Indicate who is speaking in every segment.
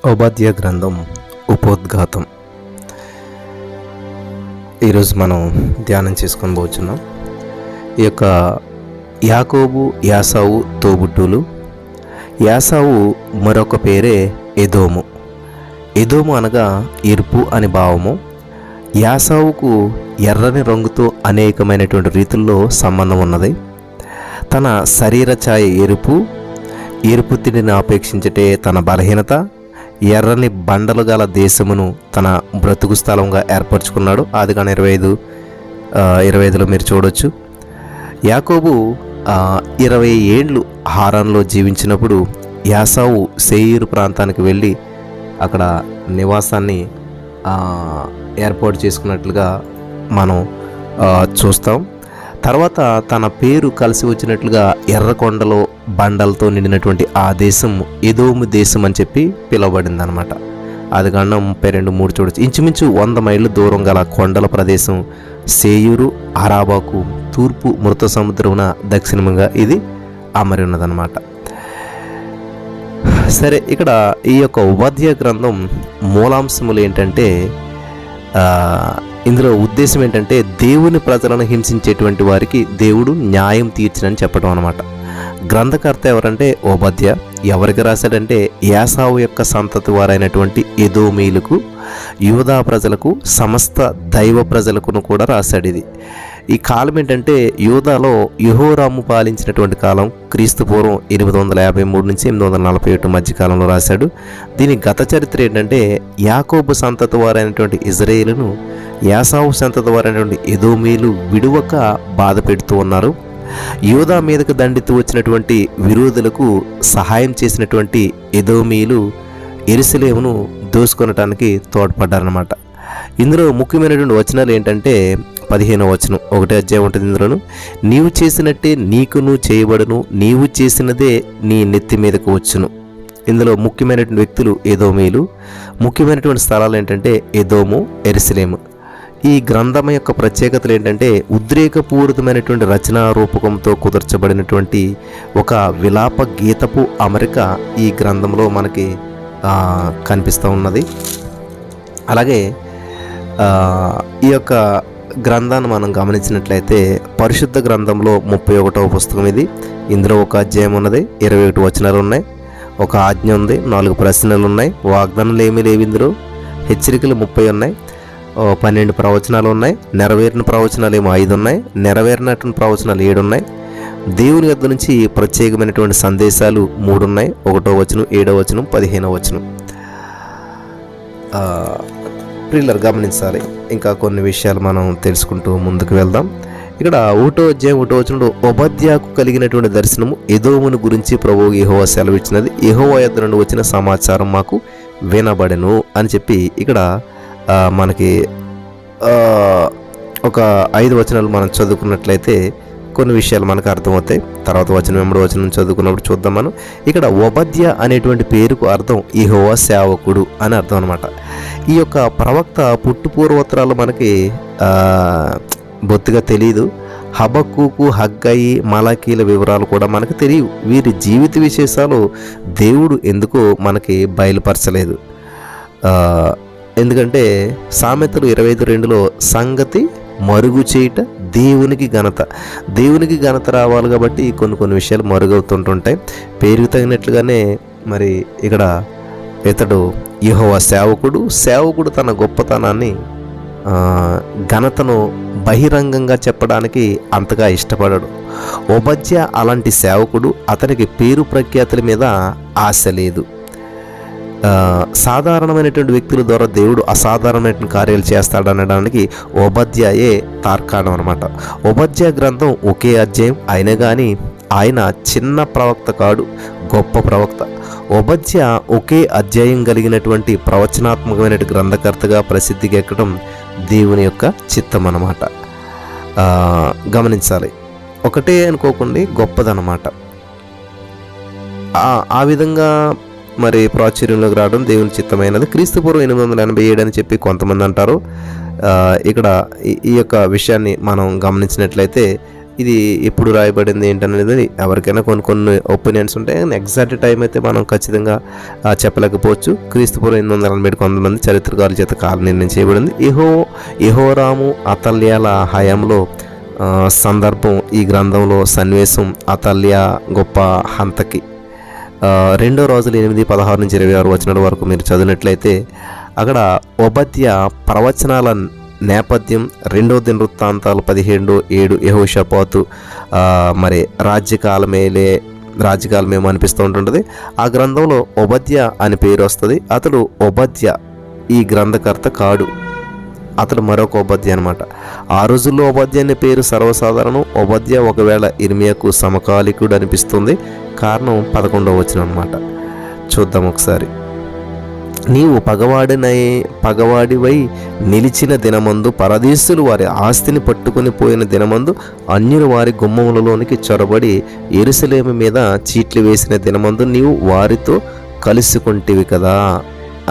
Speaker 1: ఓబద్య గ్రంథం ఉపోద్ఘాతం. ఈరోజు మనం ధ్యానం చేసుకొని పోతున్నాం. ఈ యొక్క యాకోబు యాసావు తోబుట్టులు. యాసావు మరొక పేరే ఎదోము. ఎదోము అనగా ఎరుపు అని భావము. యాసావుకు ఎర్రని రంగుతో అనేకమైనటువంటి రీతుల్లో సంబంధం ఉన్నది. తన శరీర ఛాయ ఎరుపు తిండిని ఆపేక్షించటే తన బలహీనత, ఎర్రని బండలు గల దేశమును తన బ్రతుకు స్థలంగా ఏర్పరచుకున్నాడు. ఆదికాండం 25లో మీరు చూడొచ్చు. యాకోబు 20 ఏండ్లు హారాన్లో జీవించినప్పుడు యాసావు శేయీరు ప్రాంతానికి వెళ్ళి అక్కడ నివాసాన్ని ఏర్పాటు చేసుకున్నట్లుగా మనం చూస్తాం. తర్వాత తన పేరు కలిసి వచ్చినట్లుగా ఎర్రకొండలో బండలతో నిండినటువంటి ఆ దేశం ఎదోము దేశం అని చెప్పి పిలువబడింది అనమాట. ఆదికాండం 32:3 చూడొచ్చు. ఇంచుమించు 100 మైళ్ళ దూరం గల కొండల ప్రదేశం శేయీరు అరాబాకు తూర్పు మృత సముద్రమున దక్షిణముగా ఇది అమరి ఉన్నదన్నమాట. సరే, ఇక్కడ ఈ యొక్క ఉపాధ్యాయ గ్రంథం మూలాంశములు ఏంటంటే, ఇందులో ఉద్దేశం ఏంటంటే దేవుని ప్రజలను హింసించేటువంటి వారికి దేవుడు న్యాయం తీర్చినని చెప్పడం అనమాట. గ్రంథకర్త ఎవరంటే ఓబద్య. ఎవరికి రాశాడంటే యాసావు యొక్క సంతతి వారైనటువంటి ఎదోమీలకు, యూదా ప్రజలకు, సమస్త దైవ ప్రజలకును కూడా రాశాడు. ఈ కాలం ఏంటంటే యూదాలో యెహోరాము పాలించినటువంటి కాలం, క్రీస్తు పూర్వం 853 నుంచి 841 మధ్య కాలంలో రాశాడు. దీని గత చరిత్ర ఏంటంటే యాకోబు సంతతి వారైనటువంటి ఇజ్రాయేలును యాసావు సంతతి వారైనటువంటి ఎదోమీలు విడువక బాధ పెడుతూ ఉన్నారు. యూదా మీదకు దండితూ వచ్చినటువంటి విరోధులకు సహాయం చేసినటువంటి ఎదోమీలు యెరూషలేమును దోసుకొనటానికి తోడ్పడ్డారనమాట. ఇందులో ముఖ్యమైనటువంటి వచనాలు ఏంటంటే 15వ వచనం, 1వ అధ్యాయం ఉంటుంది. ఇందులోను నీవు చేసినట్టే నీకును చేయబడును, నీవు చేసినదే నీ నెత్తి మీదకు వచ్చును. ఇందులో ముఖ్యమైనటువంటి వ్యక్తులు ఎదోమీలు. ముఖ్యమైనటువంటి స్థలాలు ఏంటంటే ఎదోము, యెరూషలేము. ఈ గ్రంథం యొక్క ప్రత్యేకతలు ఏంటంటే ఉద్రేకపూరితమైనటువంటి రచనా రూపకంతో కుదర్చబడినటువంటి ఒక విలాప గీతపు అమరిక ఈ గ్రంథంలో మనకి కనిపిస్తూ ఉన్నది. అలాగే ఈ యొక్క గ్రంథాన్ని మనం గమనించినట్లయితే పరిశుద్ధ గ్రంథంలో 31వ పుస్తకం ఇది. ఇందులో ఒక అధ్యాయం ఉన్నది, 21 వచనాలు ఉన్నాయి, ఒక ఆజ్ఞ ఉంది, 4 ప్రశ్నలు ఉన్నాయి, వాగ్దానాలు ఏమీ లేవు. ఇందులో హెచ్చరికలు 30 ఉన్నాయి, 12 ప్రవచనాలు ఉన్నాయి, నెరవేరిన ప్రవచనాలు ఏమో 5 ఉన్నాయి, నెరవేరినటువంటి ప్రవచనాలు 7 ఉన్నాయి. దేవుని యొద్ద నుంచి ప్రత్యేకమైనటువంటి సందేశాలు 3 ఉన్నాయి, 1వ వచనం, 7వ వచనం, 15వ వచనం. ప్రియులారా గమనించాలి. ఇంకా కొన్ని విషయాలు మనం తెలుసుకుంటూ ముందుకు వెళ్దాం. ఇక్కడ 1వ అధ్యాయం 1వ వచనంలో ఓబద్యాకు కలిగినటువంటి దర్శనము ఎదోమును గురించి ప్రభువు యెహోవా సెలవిచ్చినది, యెహోవా యొద్ద నుండి వచ్చిన సమాచారం మాకు వినబడెను అని చెప్పి ఇక్కడ మనకి ఒక 5 వచనాలు మనం చదువుకున్నట్లయితే కొన్ని విషయాలు మనకు అర్థమవుతాయి. తర్వాత వచనం 8వ వచనం చదువుకున్నప్పుడు చూద్దాం మనం. ఇక్కడ ఓబద్య అనేటువంటి పేరుకు అర్థం యెహోవా సేవకుడు అని అర్థం అనమాట. ఈ యొక్క ప్రవక్త పుట్టుపూర్వోత్తరాలు మనకి బొత్తిగా తెలియదు. హబక్కూకు, హగ్గయి, మలాకీల వివరాలు కూడా మనకు తెలియవు. వీరి జీవిత విశేషాలు దేవుడు ఎందుకో మనకి బయలుపరచలేదు. ఎందుకంటే సామెతలు 25:2లో సంగతి మరుగు చేయుట దేవునికి ఘనత రావాలి కాబట్టి కొన్ని విషయాలు మరుగవుతుంటుంటాయి. పేరుకు తగినట్లుగానే మరి ఇక్కడ ఇతడు యెహోవా సేవకుడు తన గొప్పతనాన్ని ఘనతను బహిరంగంగా చెప్పడానికి అంతగా ఇష్టపడడు. ఓబద్య అలాంటి సేవకుడు. అతనికి పేరు ప్రఖ్యాతుల మీద ఆశ లేదు. సాధారణమైనటువంటి వ్యక్తుల ద్వారా దేవుడు అసాధారణమైనటువంటి కార్యాలు చేస్తాడనడానికి ఓబద్యాయే తార్కాణం అనమాట. ఓబద్య గ్రంథం ఒకే అధ్యాయం అయినా కానీ ఆయన చిన్న ప్రవక్త కాడు, గొప్ప ప్రవక్త. ఓబద్య ఒకే అధ్యాయం కలిగినటువంటి ప్రవచనాత్మకమైన గ్రంథకర్తగా ప్రసిద్ధికి ఎక్కడం దేవుని యొక్క చిత్తం అన్నమాట. గమనించాలి. ఒకటే అనుకోకుండా గొప్పదన్నమాట. ఆ విధంగా మరి ప్రాచుర్యంలోకి రావడం దేవుని చిత్తమైనది. క్రీస్తు పూర్వం 887 అని చెప్పి కొంతమంది అంటారు. ఇక్కడ ఈ యొక్క విషయాన్ని మనం గమనించినట్లయితే ఇది ఎప్పుడు రాయబడింది ఏంటనేది ఎవరికైనా కొన్ని ఒపీనియన్స్ ఉంటాయి. ఎగ్జాక్ట్ టైం అయితే మనం ఖచ్చితంగా చెప్పలేకపోవచ్చు. క్రీస్తుపూర్వం 840 కొంతమంది చరిత్రకారుల చేత కాల నిర్ణయం చేయబడింది. యెహోరాము అతల్యాల హయాంలో సందర్భం, ఈ గ్రంథంలో సన్నివేశం అతల్యా గొప్ప హంతకి 2 రాజులు 8:16 నుంచి 26 వచనాల వరకు మీరు చదివినట్లయితే అక్కడ ఓబద్యా ప్రవచనాల నేపథ్యం 2 దినవృత్తాంతాలు 17:7 యెహోషాపాతు మరి రాజ్యకాలమేమో అనిపిస్తూ ఉంటుంటుంది. ఆ గ్రంథంలో ఓబద్యా అని పేరు వస్తుంది. అతడు ఓబద్యా ఈ గ్రంథకర్త కాడు, అతడు మరొక ఓబద్యా అనమాట. ఆ రోజుల్లో ఓబద్యా అనే పేరు సర్వసాధారణం. ఓబద్యా ఒకవేళ ఇర్మియాకు సమకాలికుడు అనిపిస్తుంది. కారణం 11వ వచనం అనమాట. చూద్దాం ఒకసారి. నీవు పగవాడివై నిలిచిన దినమందు పరదేశులు వారి ఆస్తిని పట్టుకుని పోయిన దినమందు అన్యులు వారి గుమ్మములలోనికి చొరబడి యెరూషలేము మీద చీట్లు వేసిన దినమందు నీవు వారితో కలుసుకుంటివి కదా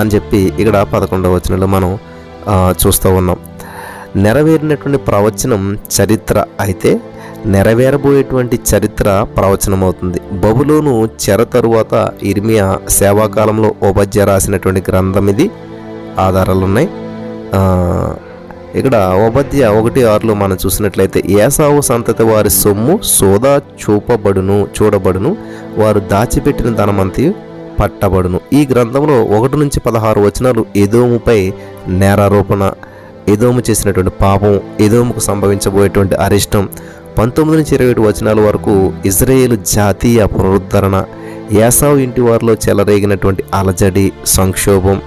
Speaker 1: అని చెప్పి ఇక్కడ 11వ వచనంలో మనం చూస్తూ ఉన్నాం. నెరవేరినటువంటి ప్రవచనం చరిత్ర అయితే నెరవేరబోయేటువంటి చరిత్ర ప్రవచనం అవుతుంది. బబులోను చెర తరువాత ఇర్మియా సేవాకాలంలో ఓబద్యా రాసినటువంటి గ్రంథం ఇది. ఆధారాలు ఉన్నాయి. ఇక్కడ ఓబద్యా 1:6లో మనం చూసినట్లయితే ఏసావు సంతతి వారి సొమ్ము సోదా చూడబడును, వారు దాచిపెట్టిన ధనమంతి పట్టబడును. ఈ గ్రంథంలో 1 నుంచి 16 వచనాలు ఎదోముపై నేరారోపణ, ఎదోము చేసినటువంటి పాపం, ఎదోముకు సంభవించబోయేటువంటి అరిష్టం, 19 నుంచి 27 వచనాల వరకు ఇజ్రాయేలు జాతీయ పునరుద్ధరణ, ఏసావు ఇంటి వారిలో చెలరేగినటువంటి అలజడి, సంక్షోభం,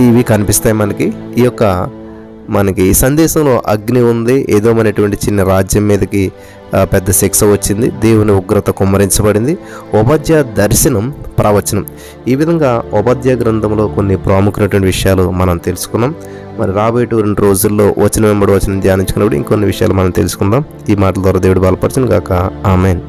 Speaker 1: ఇవి కనిపిస్తాయి మనకి. మనకి ఈ సందేశంలో అగ్ని ఉంది, ఏదో అనేటువంటి చిన్న రాజ్యం మీదకి పెద్ద శిక్ష వచ్చింది, దేవుని ఉగ్రత కుమ్మరించబడింది. ఓబద్యా దర్శనం, ప్రవచనం. ఈ విధంగా ఓబద్యా గ్రంథంలో కొన్ని ప్రాముఖ్యమైనటువంటి విషయాలు మనం తెలుసుకున్నాం. మరి రాబోయే 2 రోజుల్లో వచనం వెంబడి వచనం ధ్యానించుకున్నప్పుడు ఇంకొన్ని విషయాలు మనం తెలుసుకుందాం. ఈ మాటల ద్వారా దేవుడు బలపరచును గాక. ఆమేన్.